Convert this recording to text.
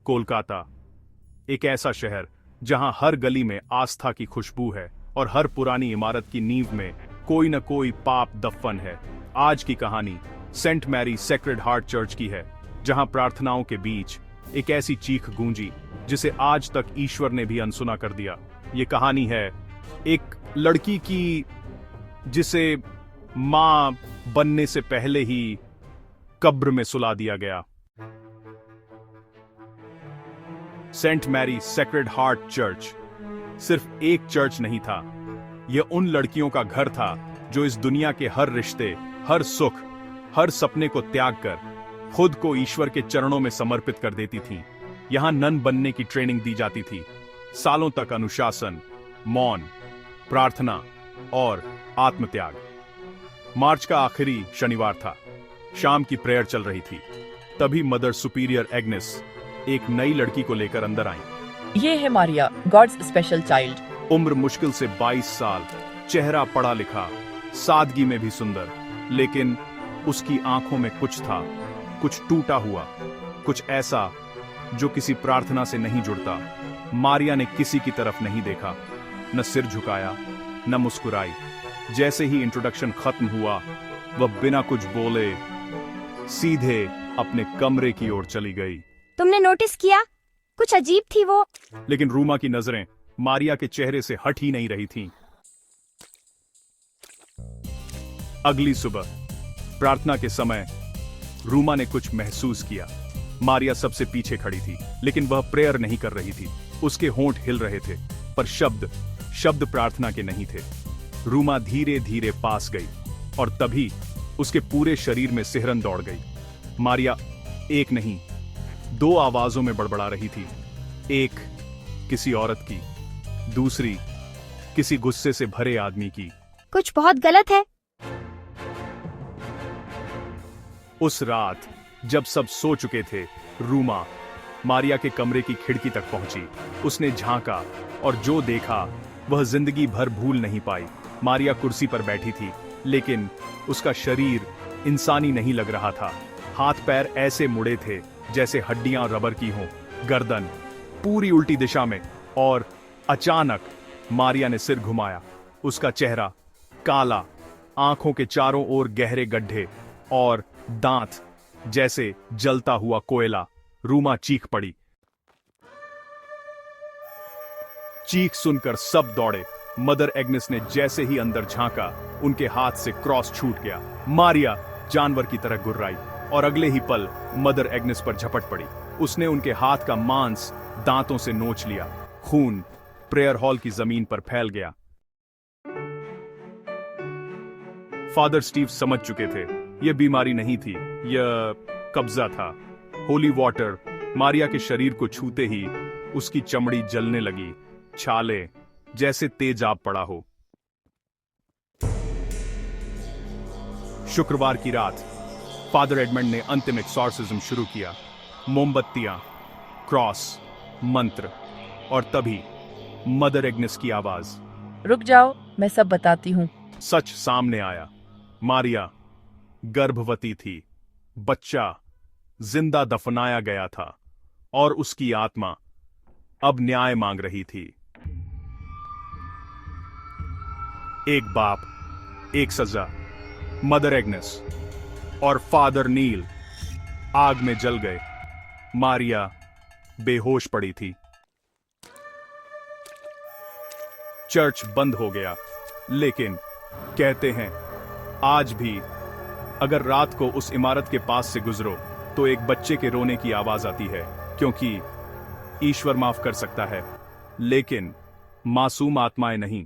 कोलकाता, एक ऐसा शहर जहां हर गली में आस्था की खुशबू है और हर पुरानी इमारत की नींव में कोई न कोई पाप दफन है। आज की कहानी Saint Mary Sacred Heart Church की है, जहां प्रार्थनाओं के बीच एक ऐसी चीख गूंजी जिसे आज तक ईश्वर ने भी अनसुना कर दिया। ये कहानी है एक लड़की की जिसे मां बनने से पहले ही कब्र में सुला दिया गया। Saint Mary Sacred Heart Church सिर्फ एक चर्च नहीं था, यह उन लड़कियों का घर था जो इस दुनिया के हर रिश्ते, हर सुख, हर सपने को त्याग कर खुद को ईश्वर के चरणों में समर्पित कर देती थीं। यहां नन बनने की ट्रेनिंग दी जाती थी। सालों तक अनुशासन, मौन, प्रार्थना और आत्मत्याग। मार्च का आखिरी शनिवार था। शाम की प्रेयर चल रही थी। तभी मदर सुपीरियर एग्नेस एक नई लड़की को लेकर अंदर आई। ये है मारिया, गॉड्स स्पेशल चाइल्ड। उम्र मुश्किल से 22 साल, चेहरा पढ़ा लिखा, सादगी में भी सुंदर, लेकिन उसकी आंखों में कुछ था, कुछ टूटा हुआ, कुछ ऐसा जो किसी प्रार्थना से नहीं जुड़ता। मारिया ने किसी की तरफ नहीं देखा, न सिर झुकाया, न मुस्कुराई। जैसे ही इंट्रोडक्शन खत्म हुआ, वह बिना कुछ बोले सीधे अपने कमरे की ओर चली गई। तुमने नोटिस किया? कुछ अजीब थी वो। लेकिन रूमा की नजरें मारिया के चेहरे से हट ही नहीं रही थीं। अगली सुबह प्रार्थना के समय रूमा ने कुछ महसूस किया। मारिया सबसे पीछे खड़ी थी, लेकिन वह प्रेयर नहीं कर रही थी। उसके होंठ हिल रहे थे, पर शब्द प्रार्थना के नहीं थे। रूमा धीरे धीरे पास गई और तभी उसके पूरे शरीर में सिहरन दौड़ गई। मारिया एक नहीं, 2 आवाजों में बड़बड़ा रही थी। एक किसी औरत की, दूसरी किसी गुस्से से भरे आदमी की। कुछ बहुत गलत है। उस रात जब सब सो चुके थे, रूमा मारिया के कमरे की खिड़की तक पहुंची। उसने झांका और जो देखा वह जिंदगी भर भूल नहीं पाई। मारिया कुर्सी पर बैठी थी, लेकिन उसका शरीर इंसानी नहीं लग रहा था। हाथ पैर ऐसे मुड़े थे जैसे हड्डियां रबर की हों, गर्दन पूरी उल्टी दिशा में। और अचानक मारिया ने सिर घुमाया। उसका चेहरा काला, आंखों के चारों ओर गहरे गड्ढे और दांत जैसे जलता हुआ कोयला। रूमा चीख पड़ी। चीख सुनकर सब दौड़े। मदर एग्नेस ने जैसे ही अंदर झांका, उनके हाथ से क्रॉस छूट गया। मारिया जानवर की तरह गुर्राई और अगले ही पल मदर एग्नेस पर झपट पड़ी। उसने उनके हाथ का मांस दांतों से नोच लिया। खून प्रेयर हॉल की जमीन पर फैल गया। फादर स्टीव समझ चुके थे, यह बीमारी नहीं थी, यह कब्जा था। होली वाटर मारिया के शरीर को छूते ही उसकी चमड़ी जलने लगी, छाले जैसे तेजाब पड़ा हो। शुक्रवार की रात फादर एडमंड ने अंतिम एक्सॉर्सिज्म शुरू किया। मोमबत्तियां, क्रॉस, मंत्र, और तभी मदर एग्नेस की आवाज। रुक जाओ, मैं सब बताती हूँ। सच सामने आया। मारिया गर्भवती थी, बच्चा जिंदा दफनाया गया था और उसकी आत्मा अब न्याय मांग रही थी। एक बाप, एक सजा। मदर एग्नेस और फादर नील आग में जल गए। मारिया बेहोश पड़ी थी। चर्च बंद हो गया, लेकिन कहते हैं आज भी अगर रात को उस इमारत के पास से गुजरो तो एक बच्चे के रोने की आवाज आती है, क्योंकि ईश्वर माफ कर सकता है, लेकिन मासूम आत्माएं नहीं।